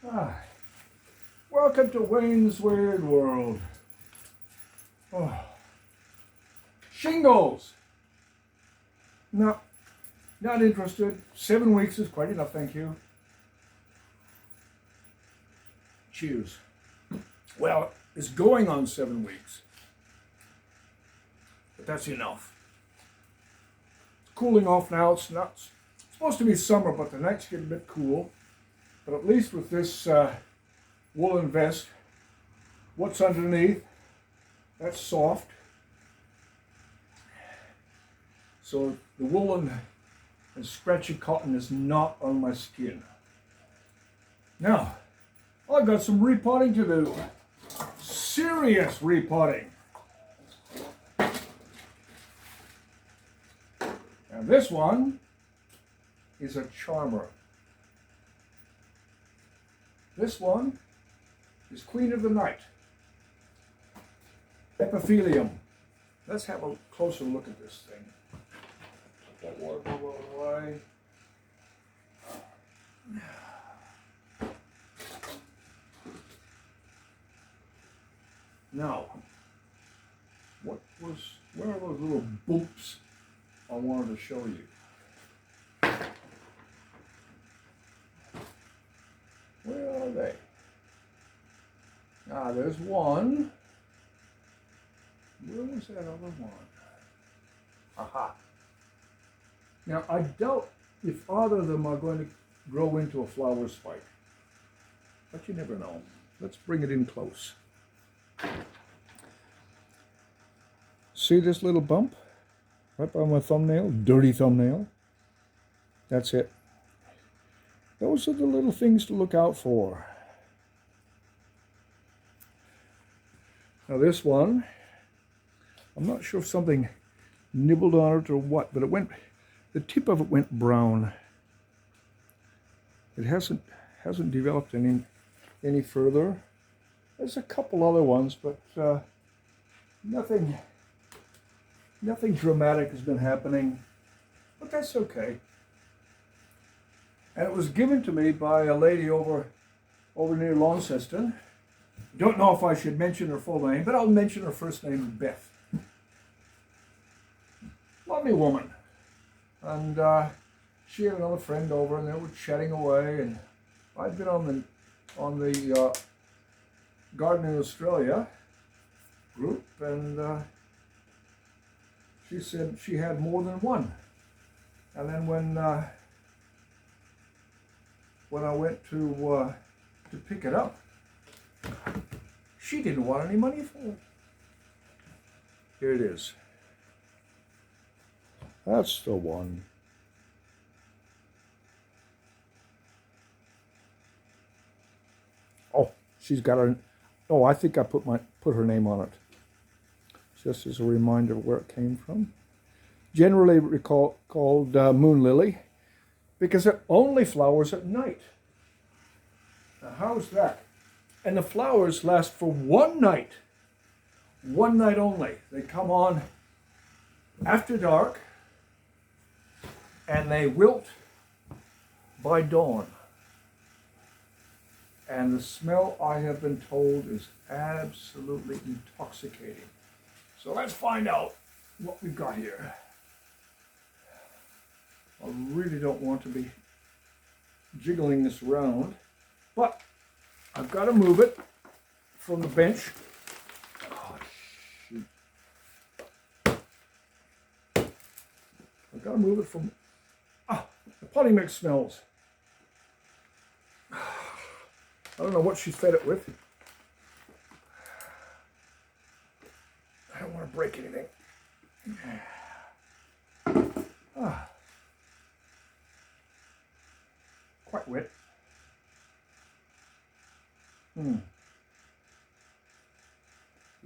Ah, welcome to Wayne's Weird World. Oh. Shingles. No, not interested. 7 weeks is quite enough, thank you. Cheers. Well, it's going on 7 weeks. But that's enough. It's cooling off now. It's supposed to be summer, but the nights get a bit cool. But at least with this woolen vest, what's underneath, that's soft. So the woolen and stretchy cotton is not on my skin. Now, I've got some repotting to do. Serious repotting. Now this one is a charmer. This one is Queen of the Night. Epiphyllium. Let's have a closer look at this thing. That water bubble away. Now, where are those little bumps I wanted to show you? Where are they? Ah, there's one. Where was that other one? Aha. Now, I doubt if either of them are going to grow into a flower spike. But you never know. Let's bring it in close. See this little bump? Right by my thumbnail? Dirty thumbnail. That's it. Those are the little things to look out for. Now this one, I'm not sure if something nibbled on it or what, but the tip of it went brown. It hasn't developed any further. There's a couple other ones, but nothing dramatic has been happening. But that's okay. And it was given to me by a lady over near Launceston. Don't know if I should mention her full name, but I'll mention her first name, Beth. Lovely woman. And she had another friend over, and they were chatting away. And I'd been on the Garden in Australia group, and she said she had more than one. And then when I went to pick it up, she didn't want any money for it. Here it is. That's the one. Oh, she's got her. Oh, I think I put her name on it, just as a reminder of where it came from. Generally called moon lily, because it only flowers at night. Now, how's that? And the flowers last for one night only. They come on after dark, and they wilt by dawn. And the smell, I have been told, is absolutely intoxicating. So let's find out what we've got here. I really don't want to be jiggling this around, but I've got to move it from the bench. Oh, shoot. I've got to move it from... the potting mix smells. I don't know what she fed it with. I don't want to break anything. Quite wet. Did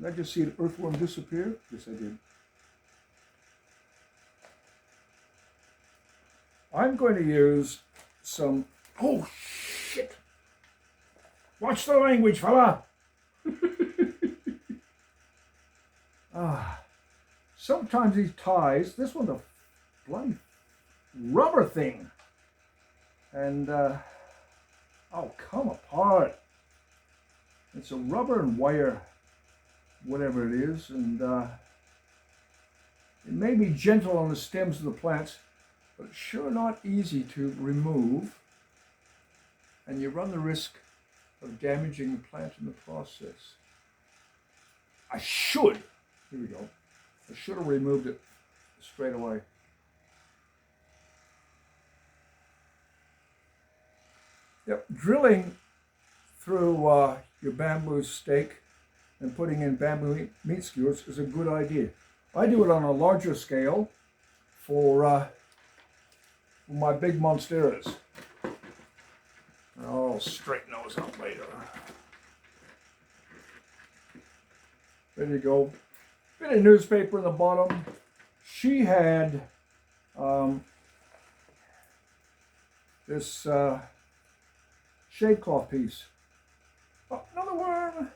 I just see an earthworm disappear? Yes, I did. I'm going to use some... Oh, shit! Watch the language, fella! Sometimes these ties, this one's a bloody rubber thing. And oh, come apart. It's a rubber and wire, whatever it is, and it may be gentle on the stems of the plants, but it's sure not easy to remove, and you run the risk of damaging the plant in the process. Here we go. I should have removed it straight away. Yep, drilling through your bamboo stake and putting in bamboo meat skewers is a good idea. I do it on a larger scale for my big monsteras. I'll straighten those out later. There you go. Bit of newspaper in the bottom. She had this shade cloth piece. Oh, another worm.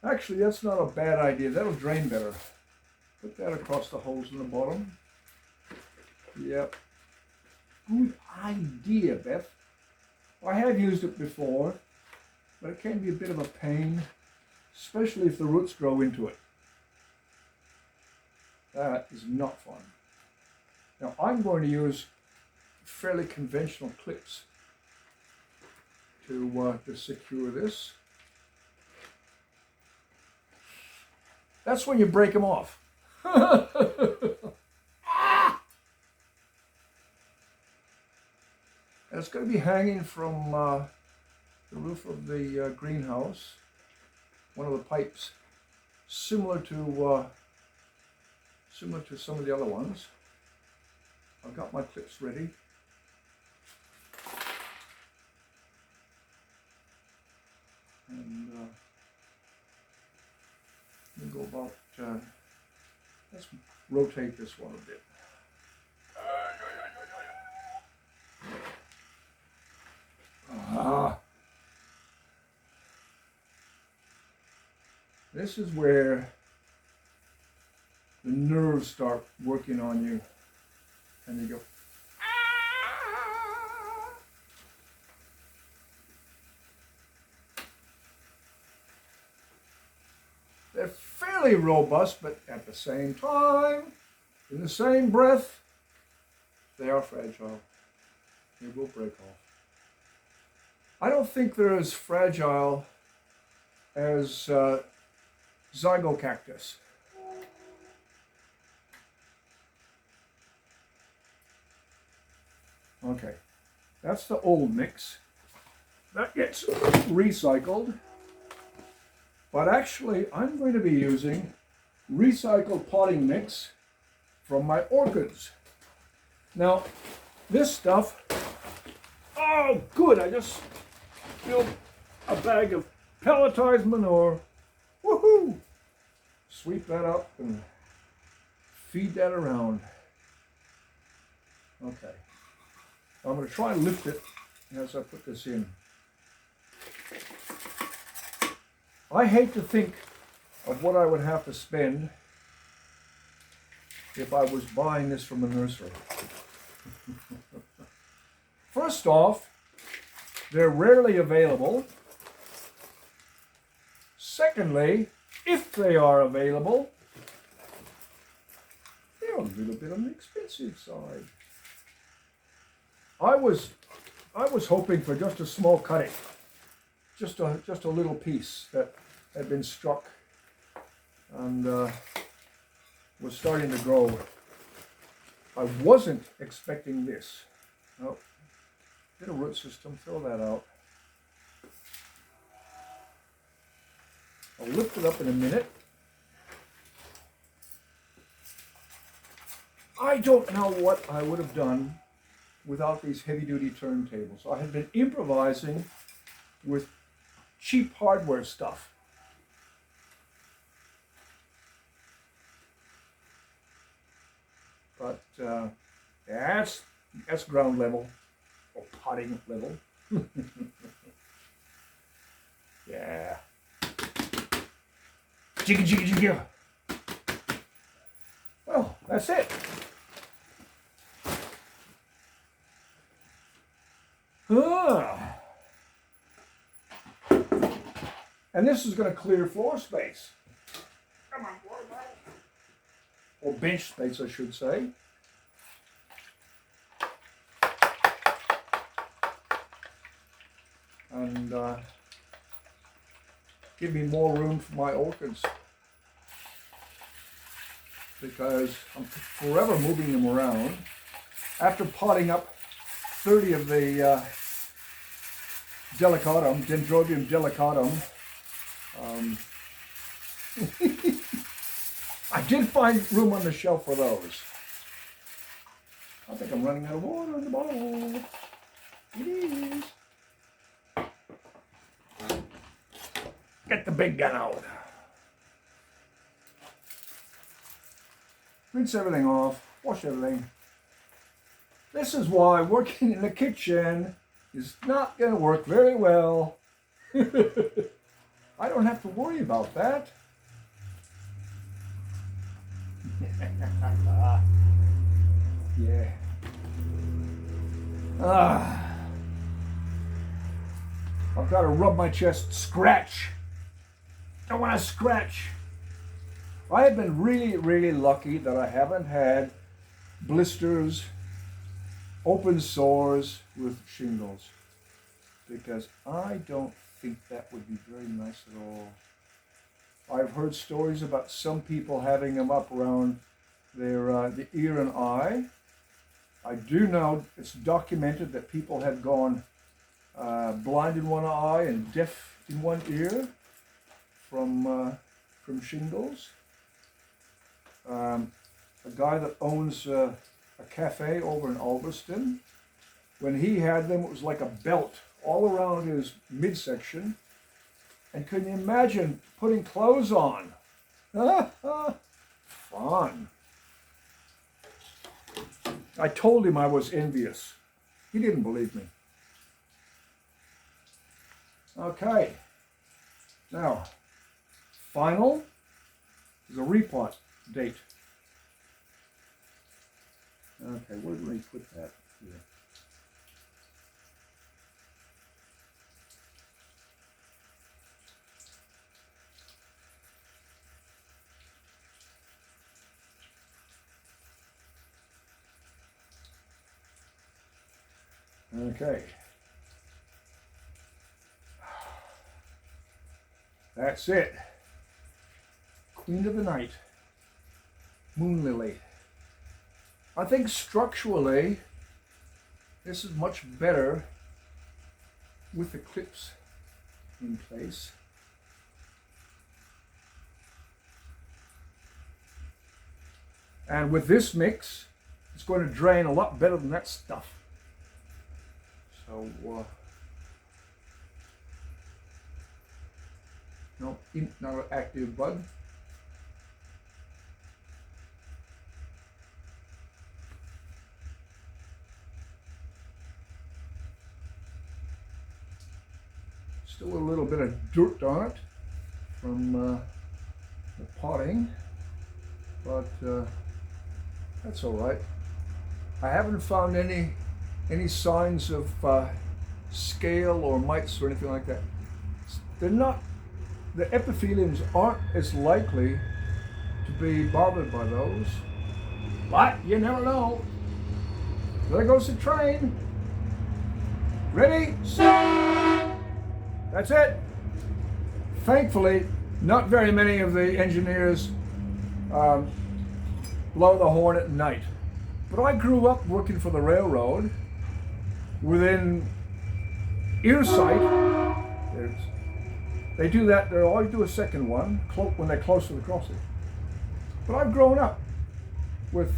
Actually, that's not a bad idea. That'll drain better. Put that across the holes in the bottom. Yep. Good idea, Beth. I have used it before, but it can be a bit of a pain, especially if the roots grow into it. That is not fun. Now I'm going to use fairly conventional clips to secure this. That's when you break them off. And it's going to be hanging from the roof of the greenhouse, one of the pipes, similar to some of the other ones. I've got my clips ready. And let me go about, let's rotate this one a bit. This is where the nerves start working on you, and you go, ah! They're fairly robust, but at the same time, in the same breath, they are fragile. They will break off. I don't think they're as fragile as Zygocactus. Okay, that's the old mix. That gets recycled. But actually, I'm going to be using recycled potting mix from my orchids. Now, this stuff, oh good, I just filled a bag of pelletized manure. Woohoo! Sweep that up and feed that around. Okay. I'm going to try and lift it as I put this in. I hate to think of what I would have to spend if I was buying this from a nursery. First off, they're rarely available. Secondly, if they are available, they're a little bit on the expensive side. I was hoping for just a small cutting, just a little piece that had been struck and was starting to grow. I wasn't expecting this. Oh, bit of root system, throw that out. I'll lift it up in a minute. I don't know what I would have done without these heavy-duty turntables. I had been improvising with cheap hardware stuff. But that's ground level, or potting level. Yeah. Jiggy, jiggy, jiggy. Well, that's it. And this is going to clear floor space. Come on, water bottle. Or bench space, I should say. And give me more room for my orchids, because I'm forever moving them around. After potting up 30 of the delicatum, Dendrobium delicatum, I did find room on the shelf for those. I think I'm running out of water in the bottle. It is. Get the big gun out. Rinse everything off, wash everything. This is why working in the kitchen is not going to work very well. I don't have to worry about that. Yeah. I've got to rub my chest, scratch. I want to scratch. I have been really, really lucky that I haven't had blisters, open sores with shingles, because I don't think that would be very nice at all. I've heard stories about some people having them up around their the ear and eye. I do know it's documented that people have gone blind in one eye and deaf in one ear from shingles. A guy that owns a cafe over in Ulverston, when he had them, it was like a belt all around his midsection. And can you imagine putting clothes on? Fun. I told him I was envious. He didn't believe me. Okay. Now, final is a repot date. Okay, where do we put that here? Okay. That's it. Queen of the night. Moon lily. I think structurally this is much better with the clips in place. And with this mix, it's going to drain a lot better than that stuff. So, no, not an active bud. Still a little bit of dirt on it from the potting, but that's all right. I haven't found any signs of scale or mites or anything like that. They're not, the epiphyliums aren't as likely to be bothered by those, but you never know. There goes the train. Ready, set. That's it. Thankfully, not very many of the engineers blow the horn at night. But I grew up working for the railroad within earsight. They do that, they'll always do a second one when they're close to the crossing. But I've grown up with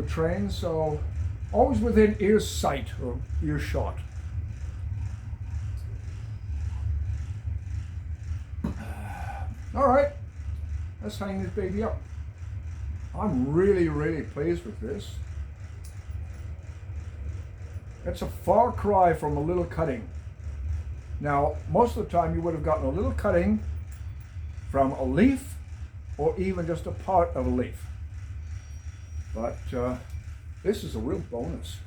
trains, so always within earsight or earshot. All right, let's hang this baby up. I'm really, really pleased with this. It's a far cry from a little cutting. Now, most of the time you would have gotten a little cutting from a leaf or even just a part of a leaf. But this is a real bonus.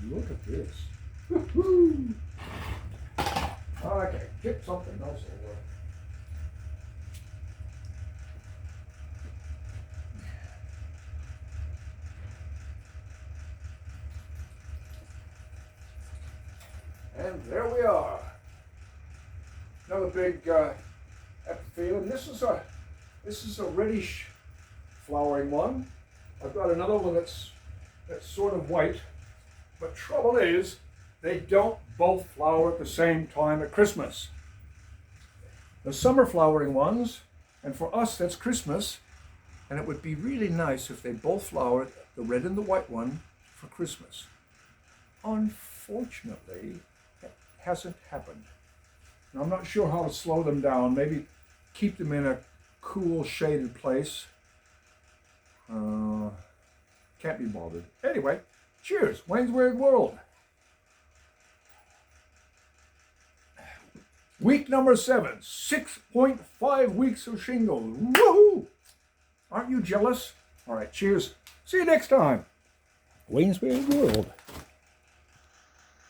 Look at this. Woo-hoo. Okay, get something else over. And there we are. Another big epiphyllum. This is a reddish flowering one. I've got another one that's sort of white. But trouble is, they don't both flower at the same time at Christmas. The summer flowering ones, and for us that's Christmas, and it would be really nice if they both flowered, the red and the white one, for Christmas. Unfortunately, it hasn't happened. And I'm not sure how to slow them down. Maybe keep them in a cool, shaded place. Can't be bothered. Anyway, cheers, Wayne's Weird World. Week number 7, 6.5 weeks of shingles. Woohoo! Aren't you jealous? All right, cheers. See you next time. Wayne's Weird World.